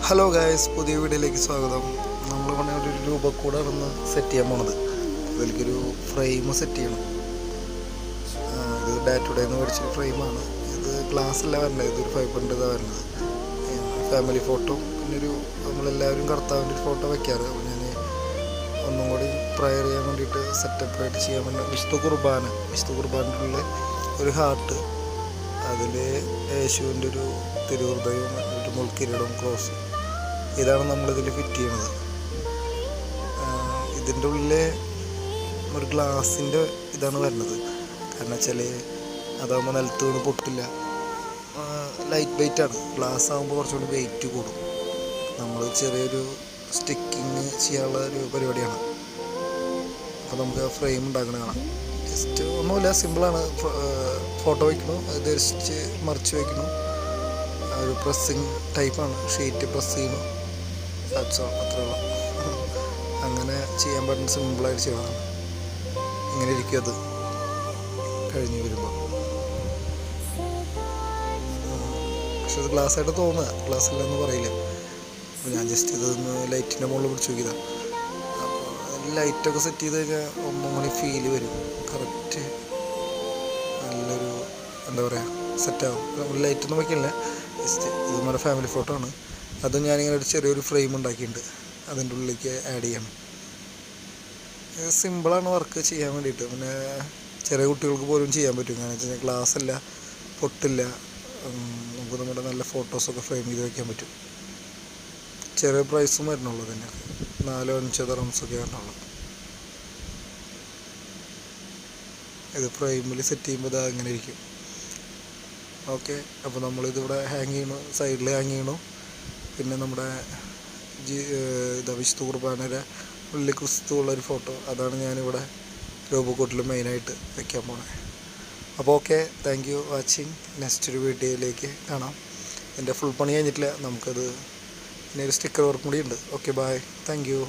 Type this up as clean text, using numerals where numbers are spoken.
Hello guys, പുതിയ വീഡിയോയിലേക്ക് സ്വാഗതം. നമ്മൾ പറഞ്ഞ ഒരു രൂപക്കൂടെ ഒന്ന് സെറ്റ് ചെയ്യാൻ പോണത്. അതിലേക്കൊരു ഫ്രെയിം സെറ്റ് ചെയ്യണം. ഇത് ഡാറ്റുഡേയിൽ നിന്ന് മേടിച്ചൊരു ഫ്രെയിമാണ്. ഇത് ഗ്ലാസ് അല്ല വരണത്, ഇതൊരു 500 വരുന്നത്. ഫാമിലി ഫോട്ടോ, പിന്നെ നമ്മളെല്ലാവരും കർത്താവിൻ്റെ ഒരു ഫോട്ടോ വയ്ക്കാറ്. അപ്പോൾ ഞാൻ ഒന്നും കൂടി പ്രയർ ചെയ്യാൻ വേണ്ടിയിട്ട് സെറ്റപ്പായിട്ട് ചെയ്യാൻ വേണ്ടി വിശുദ്ധ കുർബാനയുടെ ഉള്ളിൽ ഒരു ഹാർട്ട്, അതിൽ യേശുവിൻ്റെ ഒരു തിരുഹൃദയവും ഒരു മുൾക്കിരീടവും ക്രോസും, ഇതാണ് നമ്മളിതിൽ ഫിറ്റ് ചെയ്യണത്. ഇതിൻ്റെ ഉള്ളിൽ ഒരു ഗ്ലാസിൻ്റെ ഇതാണ് വരുന്നത്. കാരണം വെച്ചാൽ അതാകുമ്പോൾ നിലത്ത് വീണ് പൊട്ടില്ല, ലൈറ്റ് വെയ്റ്റാണ്. ഗ്ലാസ് ആകുമ്പോൾ കുറച്ചുകൂടി വെയിറ്റ് കൂടും. നമ്മൾ ചെറിയൊരു സ്റ്റിക്കിങ് ചെയ്യാനുള്ള ഒരു പരിപാടിയാണ്. അപ്പോൾ നമുക്ക് ആ ഫ്രെയിം ഉണ്ടാക്കണ കാണാം. ജസ്റ്റ് ഒന്നുമില്ല, സിമ്പിളാണ്. ഫോട്ടോ വയ്ക്കണു, അത് ധരിച്ച് മറിച്ച് വയ്ക്കണു. ഒരു പ്രസ്സിങ് ടൈപ്പാണ്, ഷീറ്റ് പ്രസ് ചെയ്യണു, അത്രേ ഉള്ളൂ. അങ്ങനെ ചെയ്യാൻ പറ്റുന്ന സിമ്പിളായിട്ട് ചെയ്യണം. ഇങ്ങനെ ഇരിക്കും അത് കഴിഞ്ഞ് വരുമ്പോൾ. പക്ഷെ അത് ഗ്ലാസ്സായിട്ട് തോന്നുക, ഗ്ലാസ് ഇല്ലെന്ന് പറയില്ല. അപ്പോൾ ഞാൻ ജസ്റ്റ് ഇതൊന്ന് ലൈറ്റിൻ്റെ മുകളിൽ പിടിച്ച് നോക്കിയതാണ്. അപ്പോൾ ലൈറ്റൊക്കെ സെറ്റ് ചെയ്ത് കഴിഞ്ഞാൽ ഒന്നും കൂടി ഫീല് വരും. കറക്റ്റ് നല്ലൊരു എന്താ പറയുക സെറ്റാകും. നമ്മൾ ലൈറ്റൊന്നും വയ്ക്കില്ല, ജസ്റ്റ് ഇത് നമ്മുടെ ഫാമിലി ഫോട്ടോ ആണ്. അതും ഞാനിങ്ങനെ ഒരു ചെറിയൊരു ഫ്രെയിം ഉണ്ടാക്കിയിട്ടുണ്ട്, അതിൻ്റെ ഉള്ളിലേക്ക് ആഡ് ചെയ്യണം. സിമ്പിളാണ് വർക്ക് ചെയ്യാൻ വേണ്ടിയിട്ട്. പിന്നെ ചെറിയ കുട്ടികൾക്ക് പോലും ചെയ്യാൻ പറ്റും. കാരണം വെച്ച് കഴിഞ്ഞാൽ ഗ്ലാസ് അല്ല, പൊട്ടില്ല. നമുക്ക് നമ്മുടെ നല്ല ഫോട്ടോസൊക്കെ ഫ്രെയിം ചെയ്ത് വയ്ക്കാൻ പറ്റും. ചെറിയ പ്രൈസും വരണുള്ളൂ. തന്നെ 4-5 ദിർഹംസൊക്കെ വരണുള്ളൂ. ഇത് ഫ്രെയിമിൽ സെറ്റ് ചെയ്യുമ്പോൾ ഇത് അങ്ങനെ ഇരിക്കും. ഓക്കെ, അപ്പോൾ നമ്മളിതിവിടെ ഹാങ് ചെയ്യണു, സൈഡിൽ ഹാങ് ചെയ്യണു. പിന്നെ നമ്മുടെ വിശുദ്ധ കുർബാനയുടെ ഉള്ളിൽ ക്രിസ്തു ഉള്ളൊരു ഫോട്ടോ, അതാണ് ഞാനിവിടെ രൂപക്കൂട്ടിൽ മെയിനായിട്ട് വയ്ക്കാൻ പോണേ. അപ്പോൾ okay, thank you watching. Next ഒരു വീഡിയോയിലേക്ക് കാണാം. എൻ്റെ ഫുൾ പണി കഴിഞ്ഞിട്ടില്ല, നമുക്കത് ഇനി ഒരു സ്റ്റിക്കർ വർക്കും കൂടി ഉണ്ട്. Okay, bye, thank U.